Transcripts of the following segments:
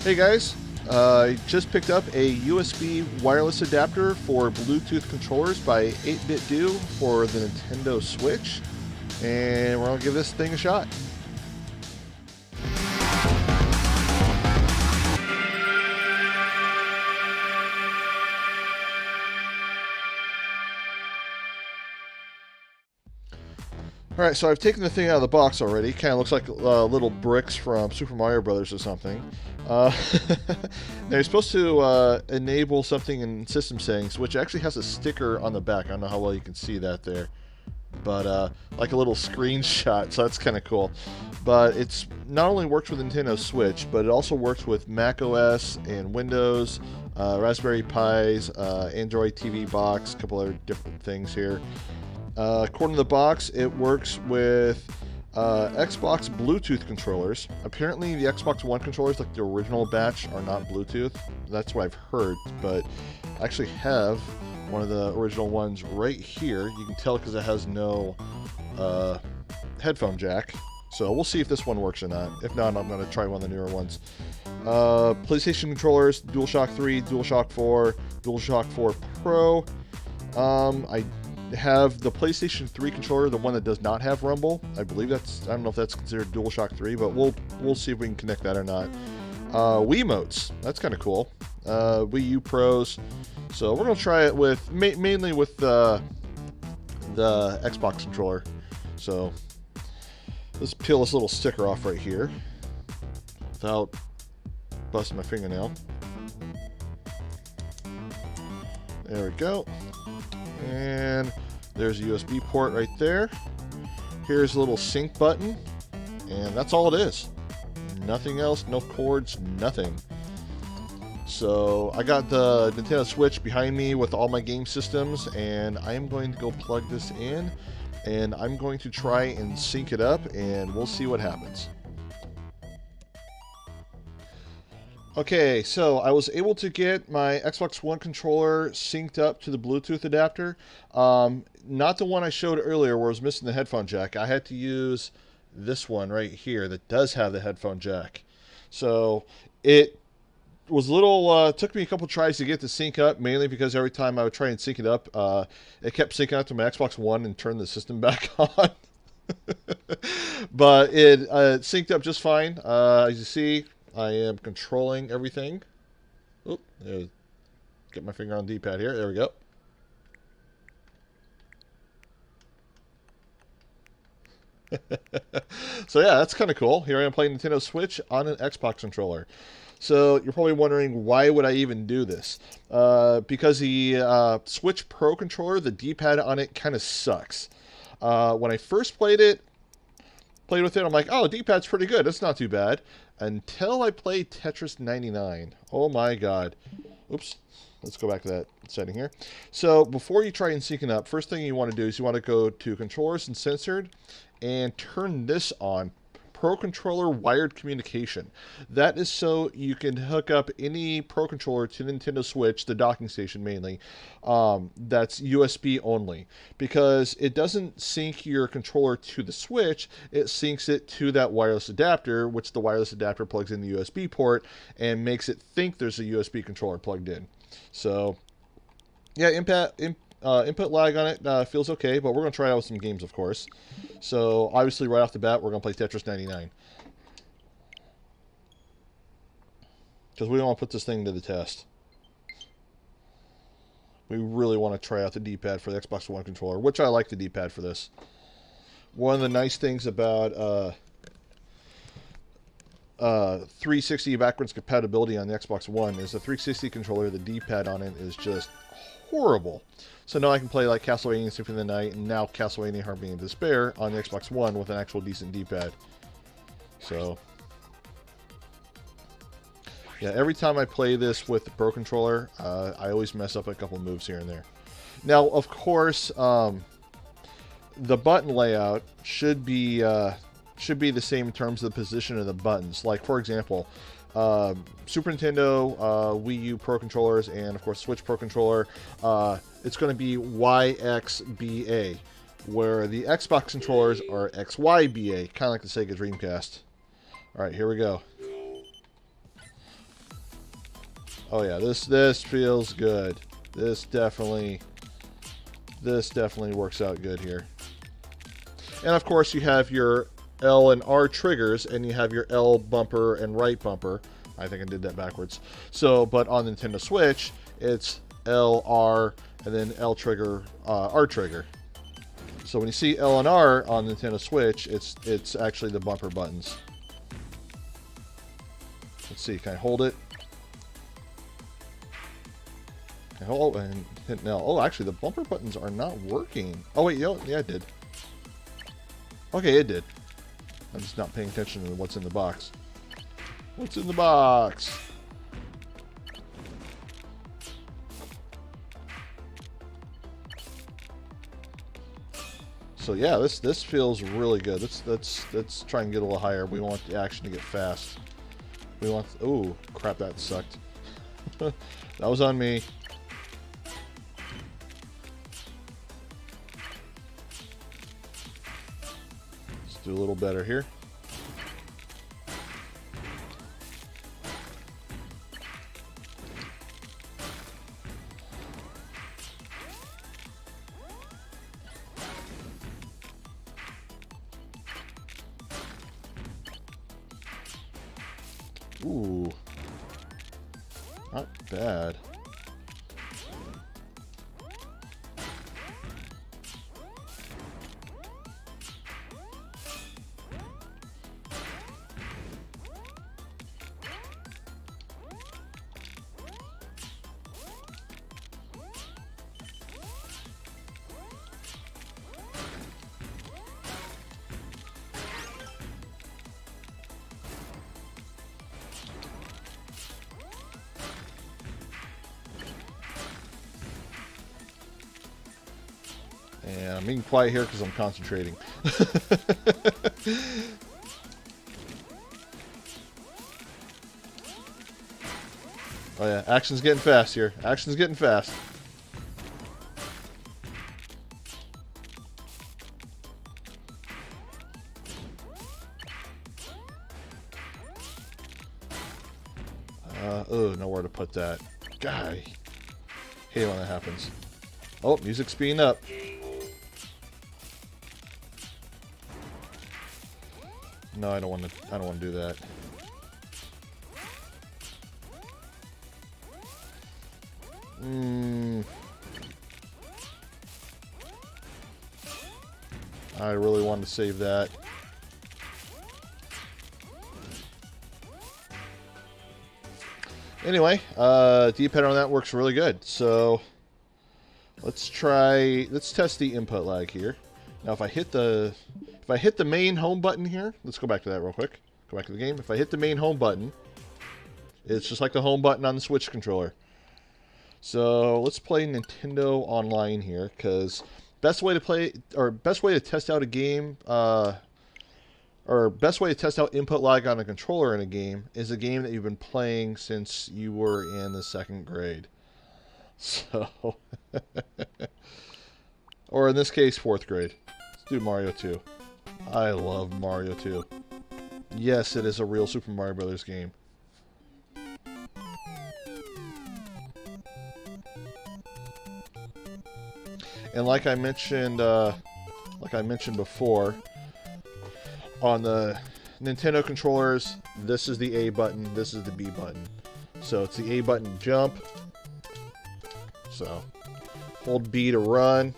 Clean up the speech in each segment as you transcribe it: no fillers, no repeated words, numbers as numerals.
Hey guys, I just picked up a USB wireless adapter for Bluetooth controllers by 8BitDo for the Nintendo Switch, and we're going to give this thing a shot. Alright, so I've taken the thing out of the box already. Kind of looks like little bricks from Super Mario Brothers or something. Now you're supposed to enable something in system settings, which actually has a sticker on the back. I don't know how well you can see that there. But like a little screenshot, so that's kind of cool. But it's not only works with Nintendo Switch, but it also works with Mac OS and Windows, Raspberry Pis, Android TV box, a couple other different things here. According to the box, it works with Xbox Bluetooth controllers. Apparently, the Xbox One controllers, like the original batch, are not Bluetooth. That's what I've heard, but I actually have one of the original ones right here. You can tell because it has no headphone jack. So we'll see if this one works or not. If not, I'm going to try one of the newer ones. PlayStation controllers, DualShock 3, DualShock 4, DualShock 4 Pro. I have the PlayStation 3 controller, the one that does not have rumble. I believe that's, I don't know if that's considered DualShock 3, but we'll see if we can connect that or not. Wiimotes, that's kind of cool. Wii U Pros. So we're gonna try it with mainly with the Xbox controller. So let's peel this little sticker off right here without busting my fingernail. There we go. And there's a USB port right there. Here's a little sync button, and that's all it is. Nothing else, no cords, nothing. So I got the Nintendo Switch behind me with all my game systems, and I am going to go plug this in, and I'm going to try and sync it up, and we'll see what happens. Okay, so I was able to get my Xbox One controller synced up to the Bluetooth adapter. Not the one I showed earlier where I was missing the headphone jack. I had to use this one right here that does have the headphone jack. So it was a little, took me a couple tries to get the sync up, mainly because every time I would try and sync it up, it kept syncing up to my Xbox One and turned the system back on. But it synced up just fine. As you see, I am controlling everything. Oop, get my finger on the D-pad here. There we go. So yeah, that's kind of cool. Here I am playing Nintendo Switch on an Xbox controller. So you're probably wondering, why would I even do this? Because the Switch Pro controller, the D-pad on it kind of sucks. When I first played with it, I'm like, oh, the D-pad's pretty good. It's not too bad. Until I played Tetris 99. Oh my god. Oops. Let's go back to that setting here. So before you try and sync it up, first thing you want to do is you want to go to Controllers and Censored and turn this on. Pro Controller Wired Communication. That is so you can hook up any Pro Controller to Nintendo Switch, the docking station mainly, that's USB only. Because it doesn't sync your controller to the Switch, it syncs it to that wireless adapter, which the wireless adapter plugs in the USB port and makes it think there's a USB controller plugged in. So, yeah, input lag on it feels okay, but we're going to try out with some games, of course. So, obviously, right off the bat, we're going to play Tetris 99. Because we don't want to put this thing to the test. We really want to try out the D-pad for the Xbox One controller, which I like the D-pad for this. One of the nice things about 360 backwards compatibility on the Xbox One is the 360 controller, the D-pad on it is just horrible. So now I can play like Castlevania Symphony of the Night and now Castlevania Harmony of Despair on the Xbox One with an actual decent D-pad. So, yeah, every time I play this with the Pro Controller, I always mess up a couple moves here and there. Now, of course, the button layout should be the same in terms of the position of the buttons. Like, for example, Super Nintendo, Wii U Pro Controllers, and, of course, Switch Pro Controller, it's going to be YXBA, where the Xbox controllers are XYBA, kind of like the Sega Dreamcast. All right, here we go. Oh yeah, this feels good. This definitely works out good here. And of course you have your L and R triggers, and you have your L bumper and right bumper. I think I did that backwards. So, but on Nintendo Switch, it's L, R, and then L trigger, R trigger. So when you see L and R on Nintendo Switch, it's actually the bumper buttons. Let's see, can I hold it? Oh, and hit L. Oh, actually, the bumper buttons are not working. Oh, wait, yeah, it did. Okay, it did. I'm just not paying attention to what's in the box. What's in the box? So yeah, this feels really good. Let's try and get a little higher. We want the action to get fast. We want. Oh crap! That sucked. That was on me. Let's do a little better here. Ooh, not bad. And I'm being quiet here because I'm concentrating. Oh yeah, action's getting fast here. Action's getting fast. Oh, nowhere to put that. God, I hate when that happens. Oh, music's speeding up. No, I don't want to do that. I really wanted to save that. Anyway, D-pad on that works really good. So let's test the input lag here. Now if I hit the main home button here, let's go back to that real quick. Go back to the game. If I hit the main home button, it's just like the home button on the Switch controller. So let's play Nintendo Online here, because best way to test out a game, or best way to test out input lag on a controller in a game is a game that you've been playing since you were in the 2nd grade. So, or in this case, 4th grade. Let's do Mario 2. I love Mario 2. Yes, it is a real Super Mario Brothers game. And like I mentioned before, on the Nintendo controllers, this is the A button, this is the B button. So it's the A button to jump. So hold B to run.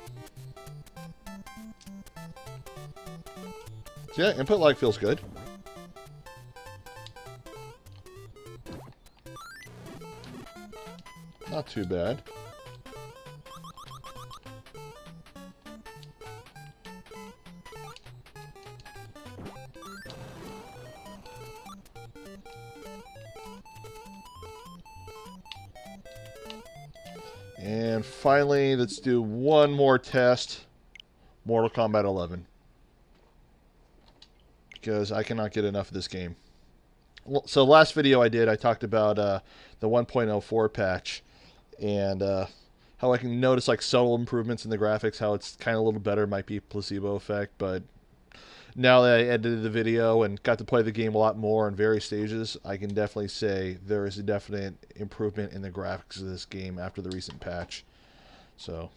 So yeah, input lag feels good. Not too bad. And finally, let's do one more test. Mortal Kombat 11. Because I cannot get enough of this game. So last video I talked about the 1.04 patch. And how I can notice like subtle improvements in the graphics. How it's kind of a little better. Might be a placebo effect. But now that I edited the video and got to play the game a lot more in various stages, I can definitely say there is a definite improvement in the graphics of this game after the recent patch. So,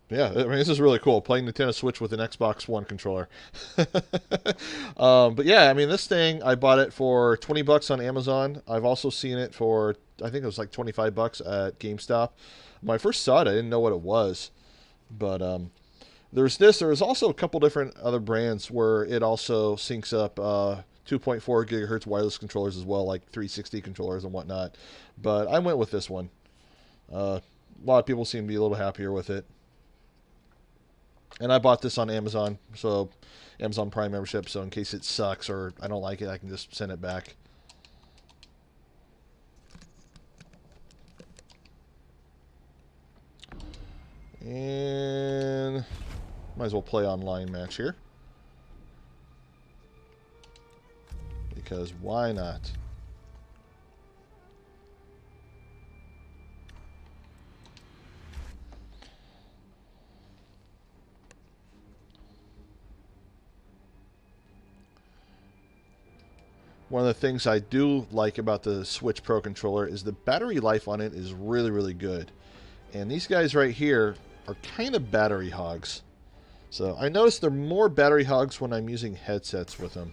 yeah, I mean, this is really cool, playing Nintendo Switch with an Xbox One controller. But yeah, I mean, this thing, I bought it for $20 on Amazon. I've also seen it for, I think it was like $25 at GameStop. When I first saw it, I didn't know what it was. But there's this. There's also a couple different other brands where it also syncs up 2.4 gigahertz wireless controllers as well, like 360 controllers and whatnot. But I went with this one. A lot of people seem to be a little happier with it. And I bought this on Amazon, so Amazon Prime membership, so in case it sucks or I don't like it, I can just send it back. And might as well play online match here. Because why not? One of the things I do like about the Switch Pro controller is the battery life on it is really, really good. And these guys right here are kind of battery hogs. So I noticed they're more battery hogs when I'm using headsets with them.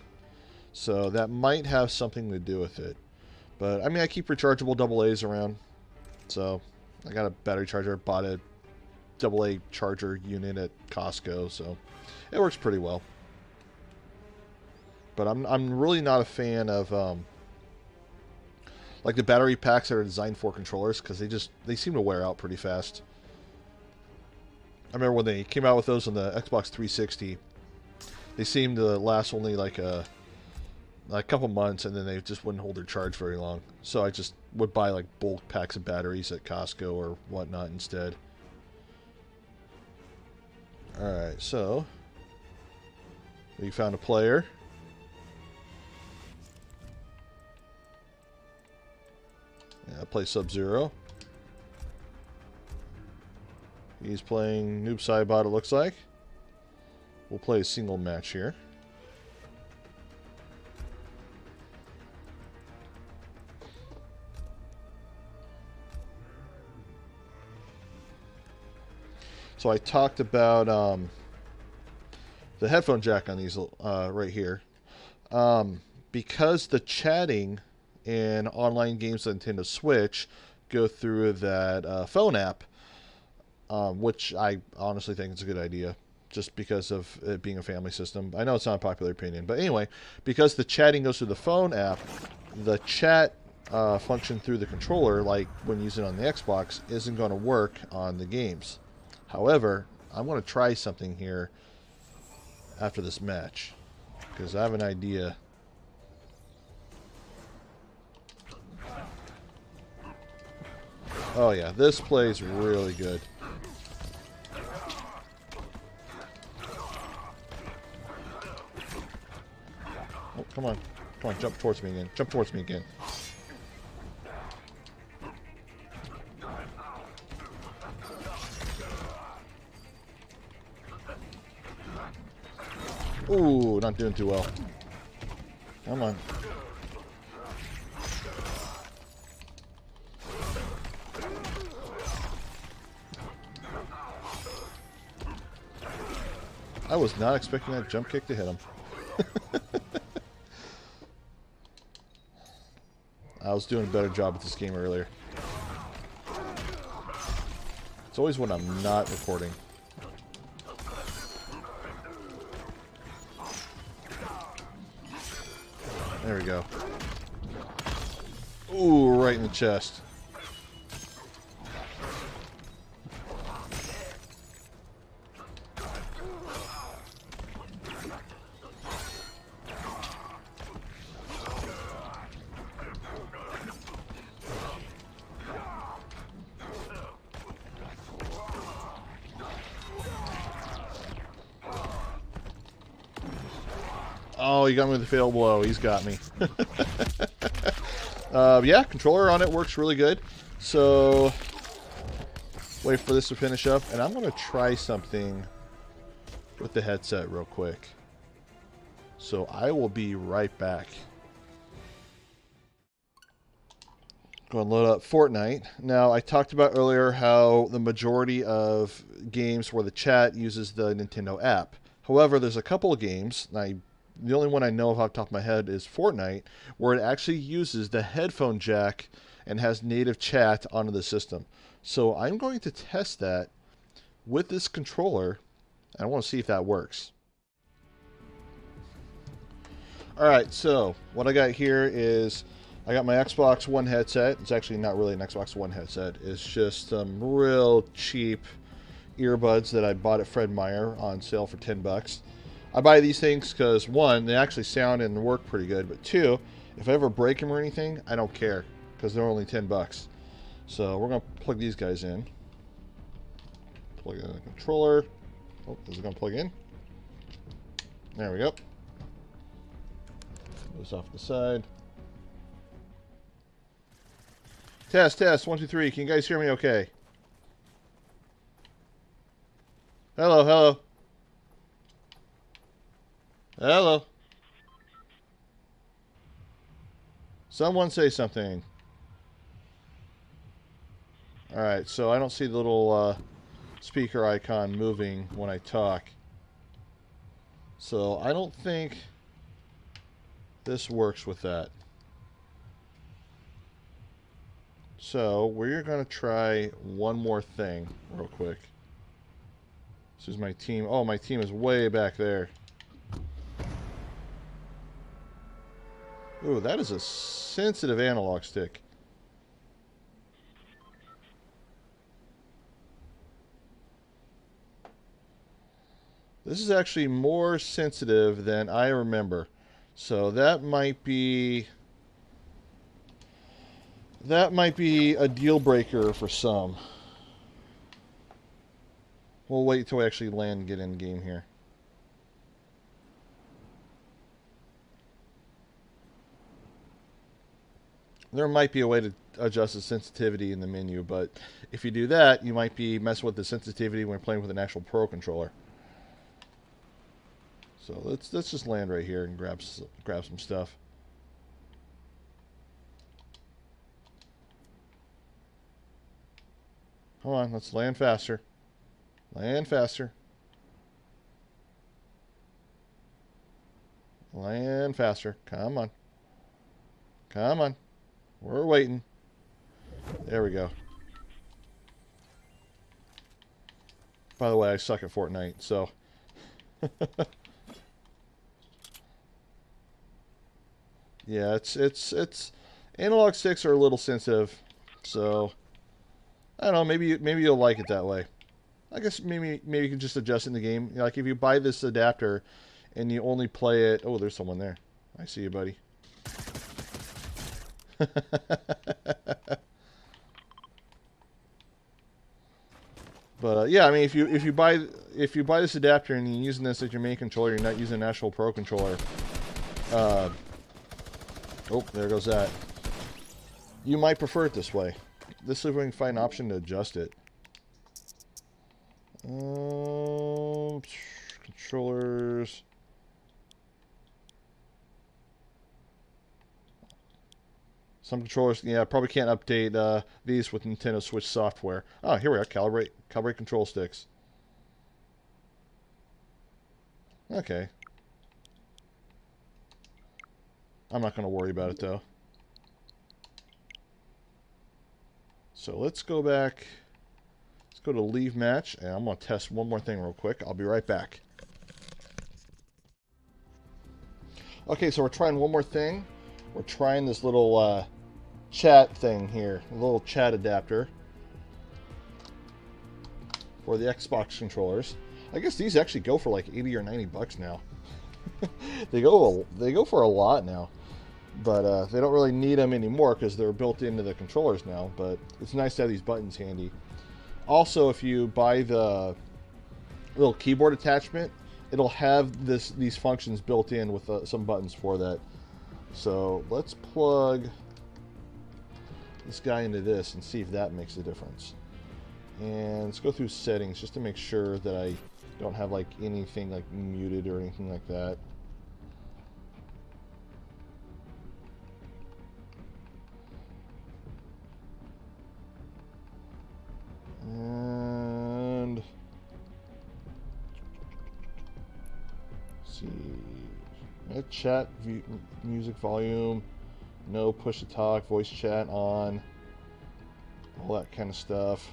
So that might have something to do with it. But I mean, I keep rechargeable AA's around. So I got a battery charger, bought a AA charger unit at Costco, so it works pretty well. But I'm really not a fan of like the battery packs that are designed for controllers, because they seem to wear out pretty fast. I remember when they came out with those on the Xbox 360, they seemed to last only like a couple months, and then they just wouldn't hold their charge very long. So I just would buy like bulk packs of batteries at Costco or whatnot instead. Alright, so we found a player. Yeah, play Sub-Zero. He's playing Noob Saibot, it looks like. We'll play a single match here. So I talked about the headphone jack on these right here. Because the chatting in online games on Nintendo Switch go through that phone app, which I honestly think is a good idea, just because of it being a family system. I know it's not a popular opinion, but anyway, because the chatting goes through the phone app, the chat function through the controller, like when using it on the Xbox, isn't going to work on the games. However, I'm going to try something here after this match, because I have an idea. Oh yeah, this plays really good. Oh, come on. Come on, jump towards me again. Jump towards me again. Ooh, not doing too well. Come on. I was not expecting that jump kick to hit him. I was doing a better job at this game earlier. It's always when I'm not recording. There we go. Ooh, right in the chest. Oh, he got me with the fatal blow. He's got me. Yeah, controller on it works really good. So, wait for this to finish up, and I'm going to try something with the headset real quick. So I will be right back. Go and load up Fortnite. Now, I talked about earlier how the majority of games where the chat uses the Nintendo app. However, there's a couple of games, and the only one I know of off the top of my head is Fortnite, where it actually uses the headphone jack and has native chat onto the system. So I'm going to test that with this controller, and I want to see if that works. Alright, so what I got here is I got my Xbox One headset. It's actually not really an Xbox One headset. It's just some real cheap earbuds that I bought at Fred Meyer on sale for $10. I buy these things because, one, they actually sound and work pretty good, but two, if I ever break them or anything, I don't care because they're only $10. So we're going to plug these guys in. Plug in the controller. Oh, is it going to plug in? There we go. Move this off the side. Test, test, 1, 2, 3. Can you guys hear me okay? Hello, hello. Hello. Someone say something. Alright, so I don't see the little speaker icon moving when I talk. So I don't think this works with that. So we're going to try one more thing real quick. This is my team. Oh, my team is way back there. Ooh, that is a sensitive analog stick. This is actually more sensitive than I remember. So that might be a deal breaker for some. We'll wait till we actually land and get in game here. There might be a way to adjust the sensitivity in the menu, but if you do that, you might be messing with the sensitivity when playing with an actual Pro controller. So let's just land right here and grab some stuff. Come on, let's land faster. Land faster. Land faster. Come on. Come on. We're waiting. There we go. By the way, I suck at Fortnite, so... Yeah, it's analog sticks are a little sensitive, so I don't know. Maybe you'll like it that way. I guess maybe you can just adjust in the game. You know, like if you buy this adapter and you only play it. Oh, there's someone there. I see you, buddy. But yeah, I mean, if you buy this adapter and you're using this as your main controller, you're not using an actual Pro controller. Oh, there goes that. You might prefer it this way. This is where we can find an option to adjust it. Controllers. Some controllers, yeah, probably can't update these with Nintendo Switch software. Oh, here we are. Calibrate control sticks. Okay. I'm not going to worry about it, though. So let's go back. Let's go to leave match, and I'm going to test one more thing real quick. I'll be right back. Okay, so we're trying one more thing. We're trying this little chat thing here, a little chat adapter for the Xbox controllers. I guess these actually go for like 80 or 90 bucks now. They go for a lot now, but they don't really need them anymore because they're built into the controllers now. But it's nice to have these buttons handy. Also, if you buy the little keyboard attachment, it'll have these functions built in with some buttons for that. So let's plug this guy into this and see if that makes a difference. And let's go through settings just to make sure that I don't have like anything like muted or anything like that. And let's see, chat music volume, no push to talk, voice chat on, all that kind of stuff.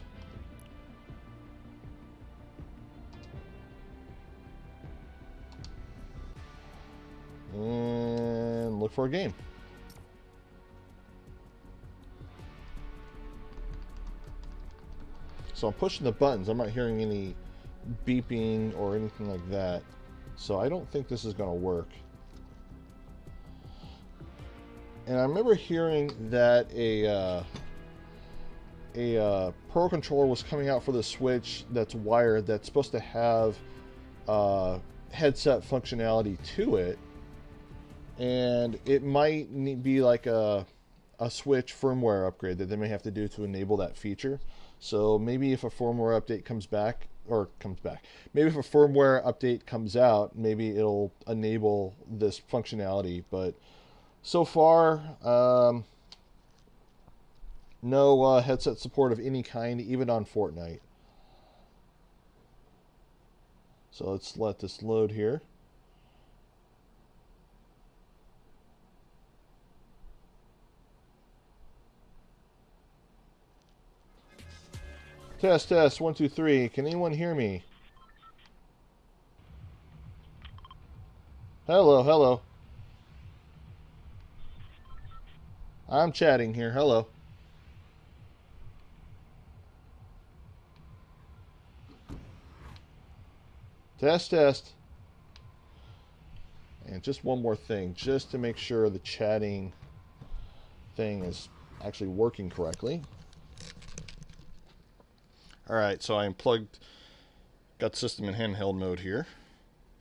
And look for a game. So I'm pushing the buttons. I'm not hearing any beeping or anything like that. So I don't think this is going to work. And I remember hearing that a Pro controller was coming out for the Switch that's wired, that's supposed to have headset functionality to it. And it might be like a Switch firmware upgrade that they may have to do to enable that feature. So maybe if a firmware update maybe if a firmware update comes out, maybe it'll enable this functionality. But so far, no headset support of any kind, even on Fortnite. So let's let this load here. Test, test, 1, 2, 3. Can anyone hear me? Hello, hello. I'm chatting here. Hello. Test, test. And just one more thing, just to make sure the chatting thing is actually working correctly. Alright, so I unplugged, got the system in handheld mode here.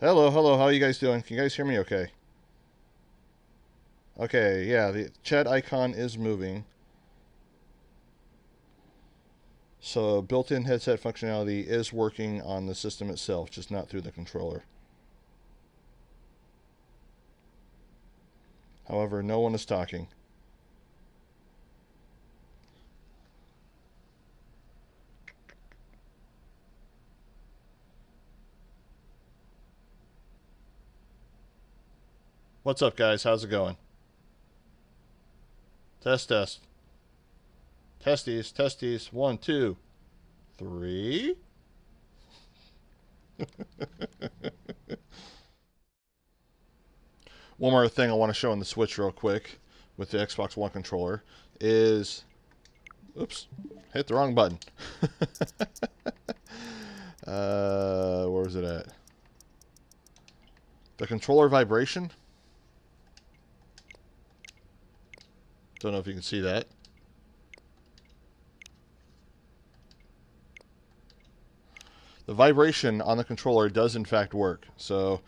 Hello, hello, how are you guys doing? Can you guys hear me okay? Okay, yeah, the chat icon is moving. So built-in headset functionality is working on the system itself, just not through the controller. However, no one is talking. What's up, guys? How's it going? Test, test. Testes, testes. 1, 2, 3. One more thing I want to show on the Switch real quick with the Xbox One controller is... Oops. Hit the wrong button. Where was it at? The controller vibration. Don't know if you can see that. The vibration on the controller does in fact work, so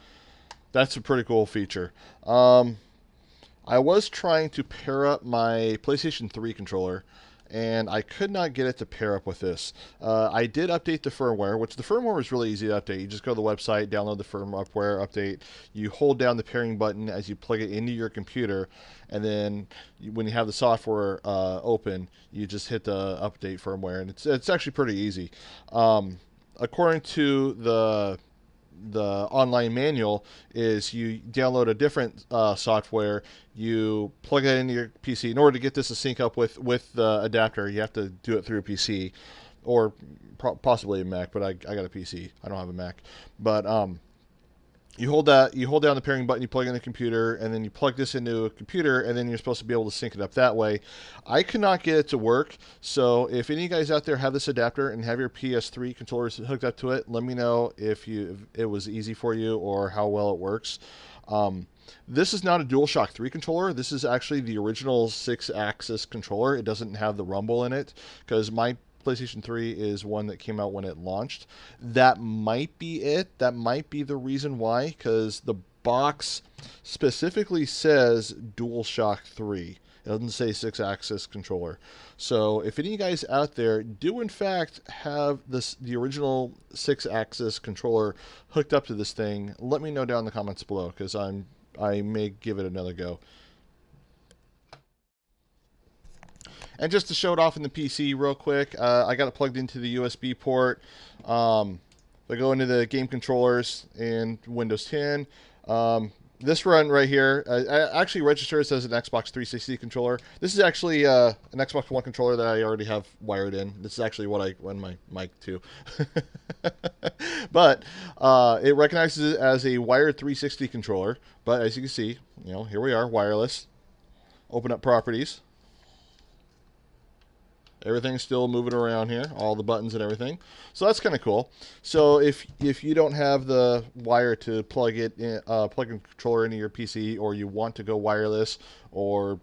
that's a pretty cool feature. I was trying to pair up my PlayStation 3 controller, and I could not get it to pair up with this. I did update the firmware, which the firmware is really easy to update. You just go to the website, download the firmware update. You hold down the pairing button as you plug it into your computer, and then when you have the software open, you just hit the update firmware, and it's actually pretty easy. According to the online manual, is you download a different software, you plug it into your PC. In order to get this to sync up with the adapter, you have to do it through a PC or possibly a Mac, but I got a PC. I don't have a Mac. But you hold down the pairing button, you plug in the computer, and then you plug this into a computer, and then you're supposed to be able to sync it up that way. I could not get it to work, so if any of you guys out there have this adapter and have your PS3 controllers hooked up to it, let me know if it was easy for you or how well it works. This is not a DualShock 3 controller. This is actually the original 6-axis controller. It doesn't have the rumble in it, because my PlayStation 3 is one that came out when it launched. That might be it. That might be the reason why, because the box specifically says DualShock 3. It doesn't say 6-axis controller. So if any of you guys out there do in fact have the original 6-axis controller hooked up to this thing, let me know down in the comments below, because I may give it another go. And just to show it off in the PC real quick, I got it plugged into the USB port. I go into the game controllers in Windows 10. This run right here, I actually registers as an Xbox 360 controller. This is actually an Xbox One controller that I already have wired in. This is actually what I run my mic to. But it recognizes it as a wired 360 controller. But as you can see, here we are, wireless. Open up properties. Everything's still moving around here, all the buttons and everything. So that's kind of cool. So if you don't have the wire to plug a controller into your PC, or you want to go wireless, or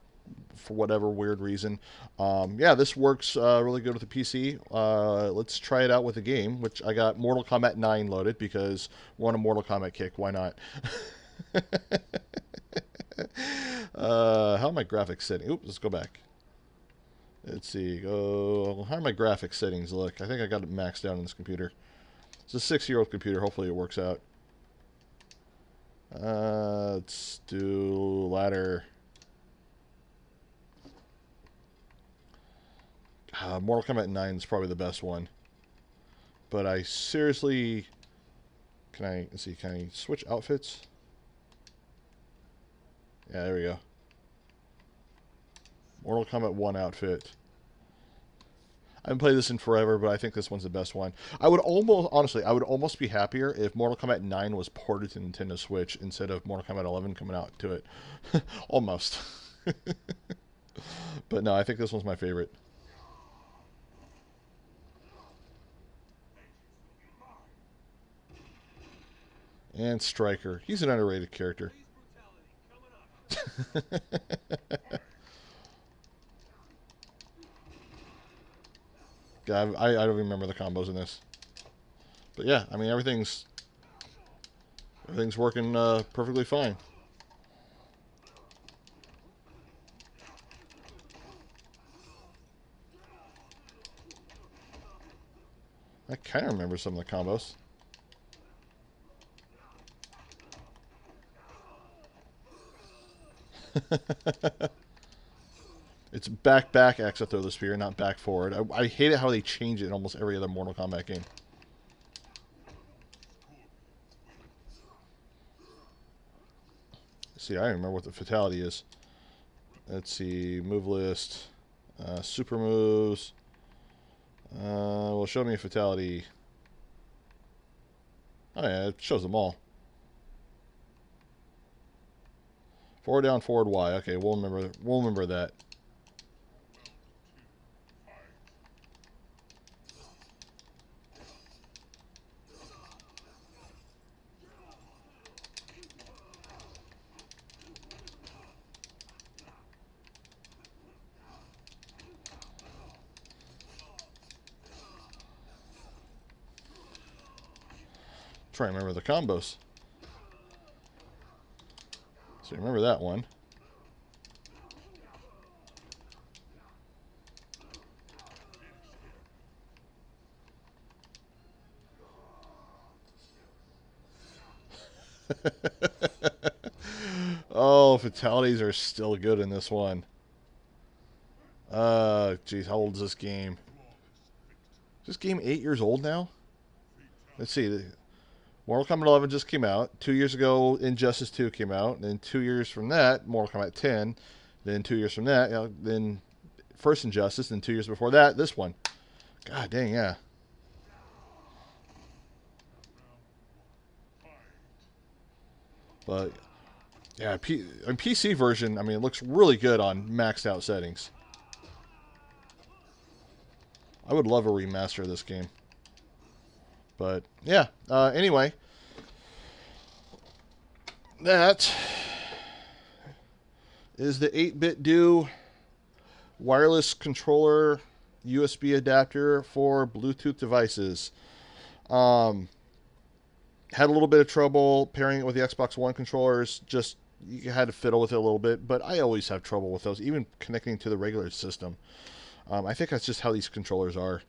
for whatever weird reason, yeah, this works really good with the PC. Let's try it out with a game, which I got Mortal Kombat 9 loaded because we're on a Mortal Kombat kick. Why not? How are my graphics setting? Oops, let's go back. Let's see. How are my graphics settings look? I think I got it maxed out on this computer. It's a 6-year-old computer. Hopefully it works out. Let's do ladder. Mortal Kombat 9 is probably the best one. But I seriously... let's see, can I switch outfits? Yeah, there we go. Mortal Kombat 1 outfit. I haven't played this in forever, but I think this one's the best one. Honestly, I would almost be happier if Mortal Kombat 9 was ported to Nintendo Switch instead of Mortal Kombat 11 coming out to it. Almost. But no, I think this one's my favorite. And Stryker. He's an underrated character. God, I don't remember the combos in this. But yeah, I mean, everything's working perfectly fine. I kind of remember some of the combos. It's back X to throw the spear, not back forward. I hate it how they change it in almost every other Mortal Kombat game. See, I remember what the fatality is. Let's see, move list, super moves. Well, show me a fatality. Oh yeah, it shows them all. Forward down, forward Y. Okay, we'll remember that. Try and remember the combos. So remember that one. Oh, fatalities are still good in this one. Geez, how old is this game? Is this game 8 years old now? Let's see. Mortal Kombat 11 just came out. 2 years ago, Injustice 2 came out. And then 2 years from that, Mortal Kombat 10. Then 2 years from that, then first Injustice. And 2 years before that, this one. God dang, yeah. But, yeah, PC version, I mean, it looks really good on maxed out settings. I would love a remaster of this game. But, yeah, anyway. That is the 8BitDo wireless controller USB adapter for Bluetooth devices. Had a little bit of trouble pairing it with the Xbox One controllers. Just you had to fiddle with it a little bit, but I always have trouble with those, even connecting to the regular system. I think that's just how these controllers are.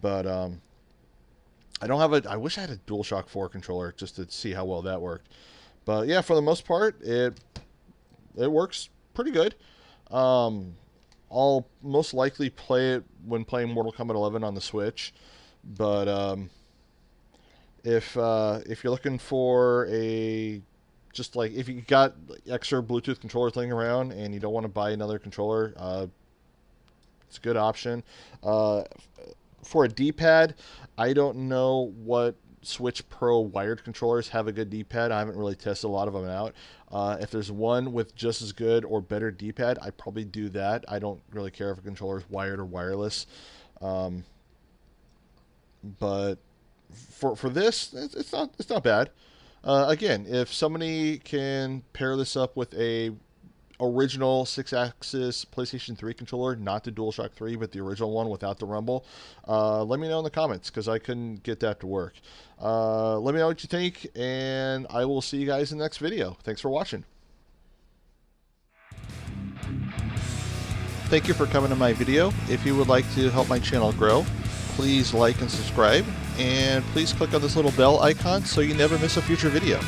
But I don't have I wish I had a DualShock 4 controller just to see how well that worked. But yeah, for the most part, it works pretty good. I'll most likely play it when playing Mortal Kombat 11 on the Switch. But if you're looking for just like if you got extra Bluetooth controllers laying around and you don't want to buy another controller, it's a good option. For a D-pad, I don't know what Switch Pro wired controllers have a good D-pad. I haven't really tested a lot of them out. If there's one with just as good or better D-pad, I probably do that. I don't really care if a controller is wired or wireless. But for this, it's not bad. Again, if somebody can pair this up with a original 6-axis PlayStation 3 controller, not the DualShock 3, but the original one without the rumble, let me know in the comments, because I couldn't get that to work. Let me know what you think, and I will see you guys in the next video. Thanks for watching. Thank you for coming to my video. If you would like to help my channel grow, please like and subscribe, and please click on this little bell icon so you never miss a future video.